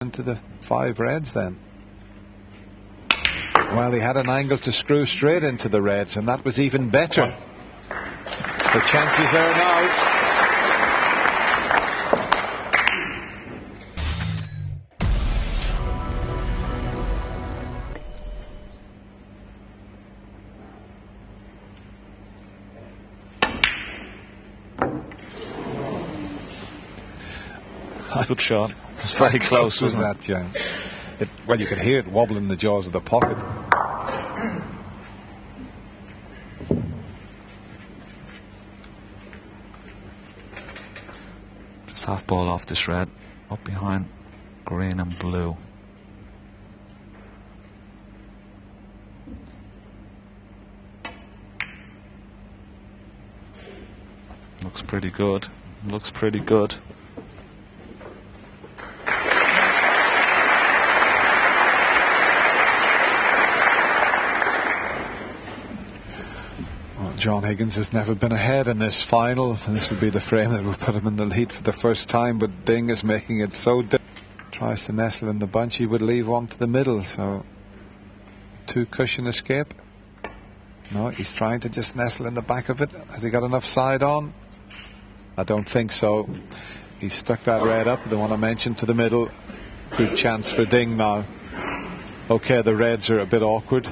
into the 5 reds then. Well, he had an angle to screw straight into the reds, and that was even better. The chances there now. Good shot. It was very close, wasn't that, yeah. Well, you could hear it wobble in the jaws of the pocket. Just half ball off this red, up behind green and blue. Looks pretty good. Looks pretty good. John Higgins has never been ahead in this final. This would be the frame that would put him in the lead for the first time, but Ding is making it so difficult. Tries to nestle in the bunch, he would leave one to the middle, so 2 cushion escape. No, he's trying to just nestle in the back of it. Has he got enough side on? I don't think so. He's stuck that red up, the one I mentioned, to the middle. Good chance for Ding now. Okay, the reds are a bit awkward,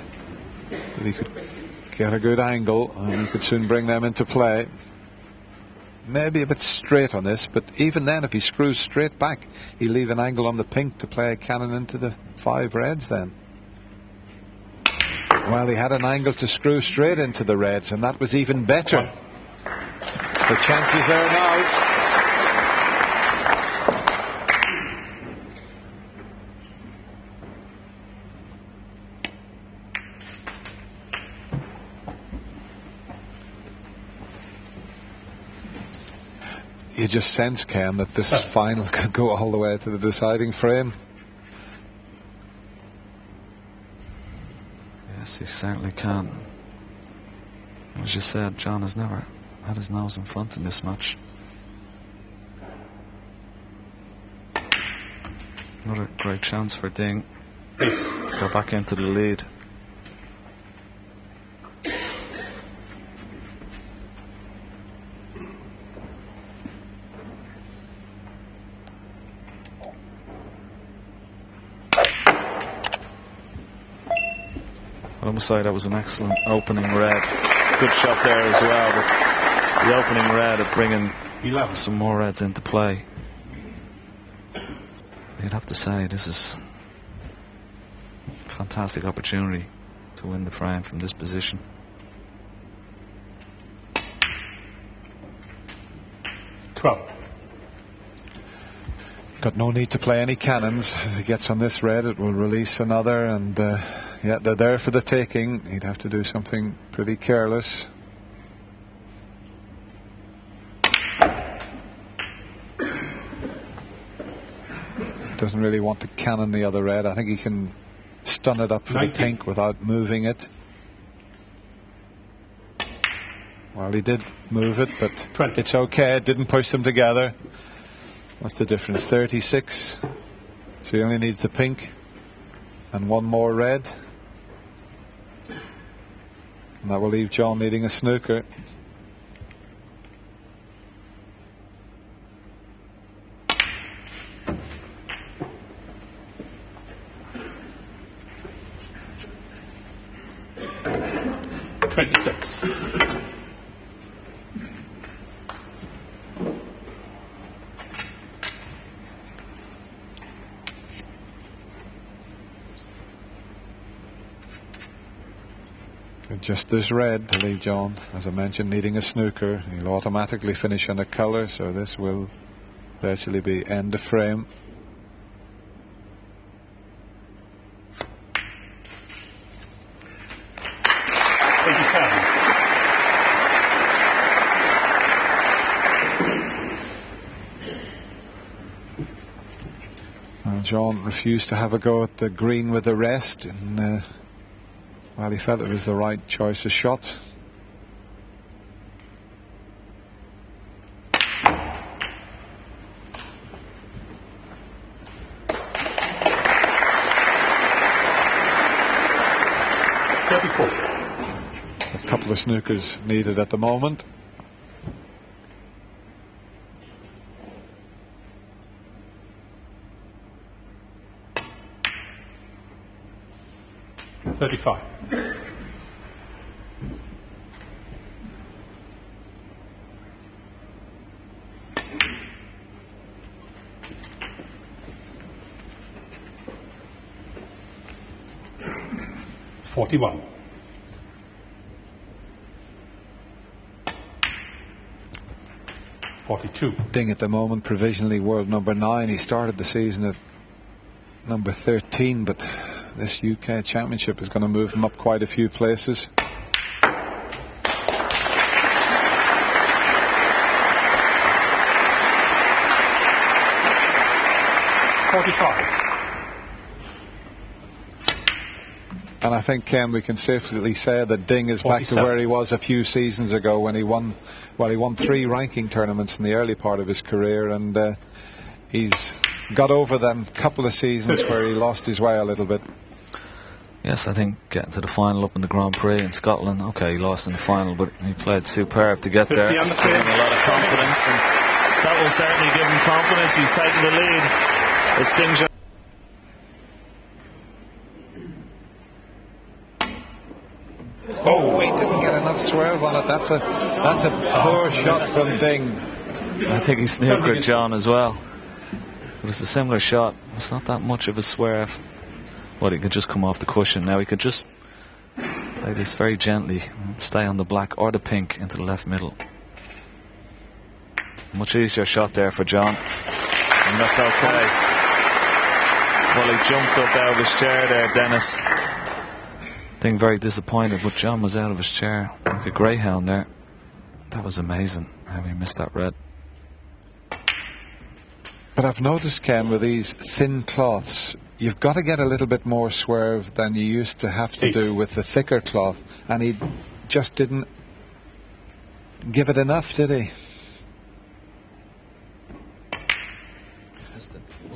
but he could get a good angle and you could soon bring them into play. Maybe a bit straight on this, but even then, if he screws straight back, he'll leave an angle on the pink to play a cannon into the 5 reds then. Well, he had an angle to screw straight into the reds, and that was even better. The chances there now. You just sense, Ken, that this final could go all the way to the deciding frame. Yes, he certainly can. As you said, John has never had his nose in front in this match. Another great chance for Ding to go back into the lead. I must say that was an excellent opening red. Good shot there as well, but the opening red of bringing some more reds into play. You'd have to say this is a fantastic opportunity to win the frame from this position. Got no need to play any cannons. As he gets on this red, it will release another, and yeah, they're there for the taking. He'd have to do something pretty careless. Doesn't really want to cannon the other red. I think he can stun it up for the pink without moving it. Well, he did move it, but 20. It's okay. It didn't push them together. What's the difference? 36. So he only needs the pink and one more red. And that will leave John needing a snooker. Just this red to leave John, as I mentioned, needing a snooker. He'll automatically finish on a colour, so this will virtually be end of frame. Well, John refused to have a go at the green with the rest, and well, he felt it was the right choice of shot. 34. A couple of snookers needed at the moment. $35. $41. $42. Ding at the moment, provisionally world number 9. He started the season at number 13, but this UK Championship is going to move him up quite a few places. $45. And I think, Ken, we can safely say that Ding is back to where he was a few seasons ago when he won 3 ranking tournaments in the early part of his career, and he's got over them couple of seasons where he lost his way a little bit. Yes, I think getting to the final up in the Grand Prix in Scotland, okay, he lost in the final, but he played superb to get there. It's giving him a lot of confidence, and that will certainly give him confidence. He's taking the lead. It's Ding. Oh, he didn't get enough swerve on it. That's a poor shot from Ding. I think he snookered John as well. But it's a similar shot. It's not that much of a swerve. Well, he could just come off the cushion. Now he could just play this very gently. Stay on the black or the pink into the left middle. Much easier shot there for John. And that's okay. Well, he jumped up out of his chair there, Dennis. Ding very disappointed, but John was out of his chair like a greyhound there. That was amazing how he missed that red. But I've noticed, Ken, with these thin cloths, you've got to get a little bit more swerve than you used to have to do with the thicker cloth, and he just didn't give it enough, did he?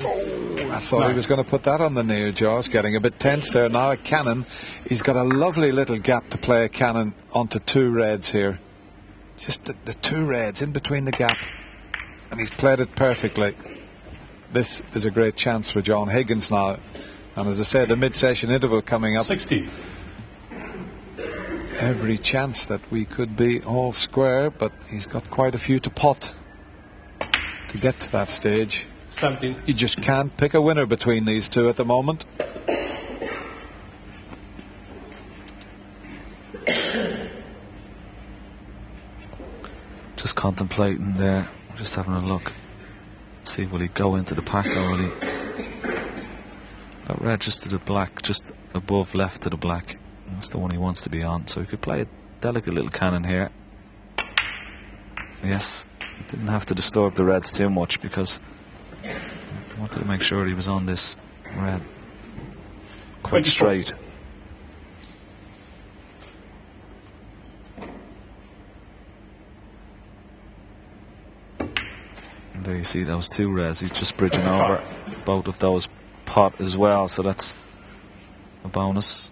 Oh, I thought he was going to put that on the near jaws, getting a bit tense there. Now a cannon. He's got a lovely little gap to play a cannon onto 2 reds here. Just the 2 reds in between the gap. And he's played it perfectly. This is a great chance for John Higgins now. And as I say, the mid-session interval coming up. 60. Every chance that we could be all square, but he's got quite a few to pot to get to that stage. 17. You just can't pick a winner between these two at the moment. Just contemplating there, just having a look. See, will he go into the pack or will he? That red just to the black, just above left to the black. That's the one he wants to be on. So he could play a delicate little cannon here. Yes, didn't have to disturb the reds too much because I wanted to make sure he was on this red quite 24. straight. And there you see those 2 reds. He's just bridging over both of those pot as well, so that's a bonus.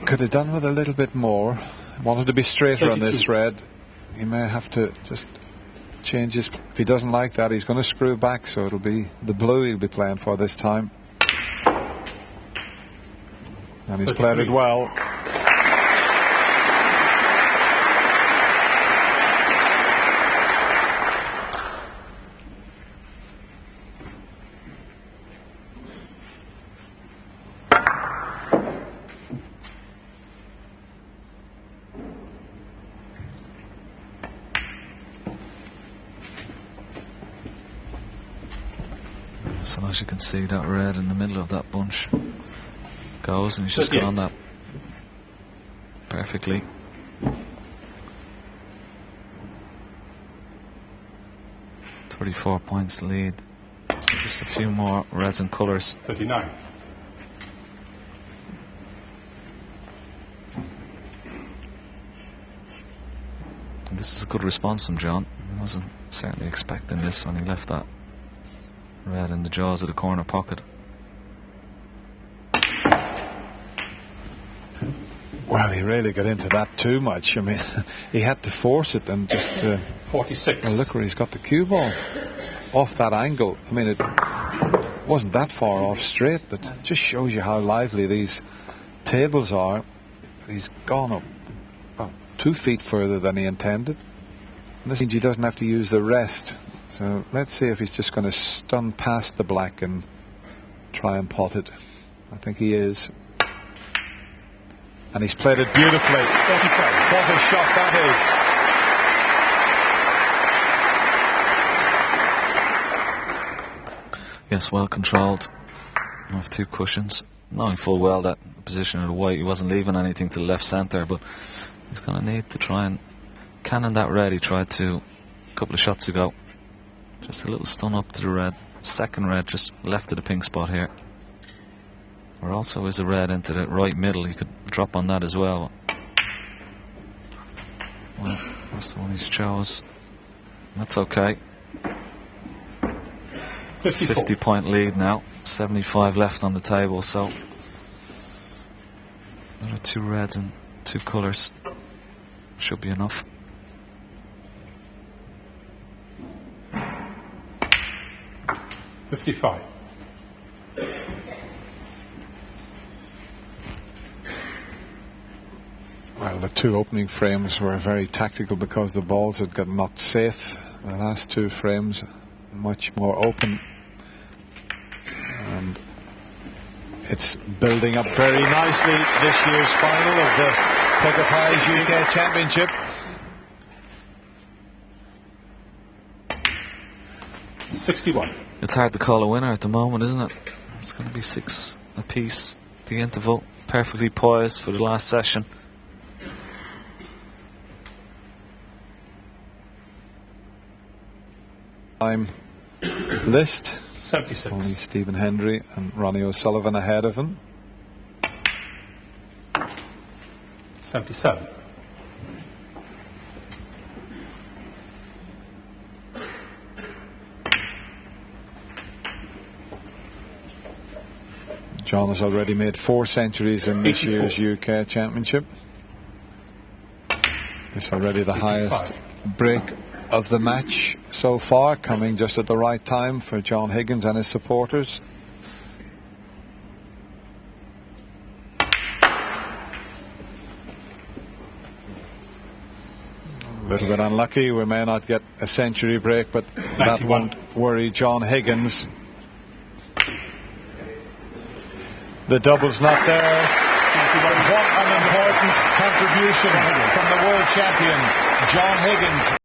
Could have done with a little bit more. Wanted to be straighter 32. on this red. He may have to just change his. If he doesn't like that, he's going to screw back, so it'll be the blue he'll be playing for this time. And he's 33. played it well. So as you can see, that red in the middle of that bunch goes, and he's just got on that perfectly. .34 points lead. So just a few more reds and colours. 39. And this is a good response from John. He wasn't certainly expecting this when he left that red in the jaws of the corner pocket. Well, he really got into that too much. I mean, he had to force it and just... 46. Well, look where he's got the cue ball. Off that angle. I mean, it wasn't that far off straight, but it just shows you how lively these tables are. He's gone up about 2 feet further than he intended. And this means he doesn't have to use the rest. So let's see if he's just going to stun past the black and try and pot it. I think he is. And he's played it beautifully. 45. What a shot that is. Yes, well controlled. Off 2 cushions. Knowing full well that the position of the white, he wasn't leaving anything to the left centre, but he's going to need to try and cannon that red. He tried to a couple of shots ago. Just a little stun up to the red. Second red just left of the pink spot here. There also is a red into the right middle. He could drop on that as well. Well, that's the one he's chose. That's okay. 50-point lead now. 75 left on the table, so another 2 reds and 2 colours should be enough. $55. Well, the 2 opening frames were very tactical because the balls had got knocked safe. The last 2 frames much more open. And it's building up very nicely, this year's final of the Poker Pies UK Championship. $61. It's hard to call a winner at the moment, isn't it? It's going to be 6 apiece. The interval perfectly poised for the last session. Time list. 76. Only Stephen Hendry and Ronnie O'Sullivan ahead of him. 77. John has already made 4 centuries in this 84. year's UK Championship. It's already the highest break of the match so far, coming just at the right time for John Higgins and his supporters. A little bit unlucky, we may not get a century break, but that 91. won't worry John Higgins. The double's not there. What an important contribution from the world champion, John Higgins.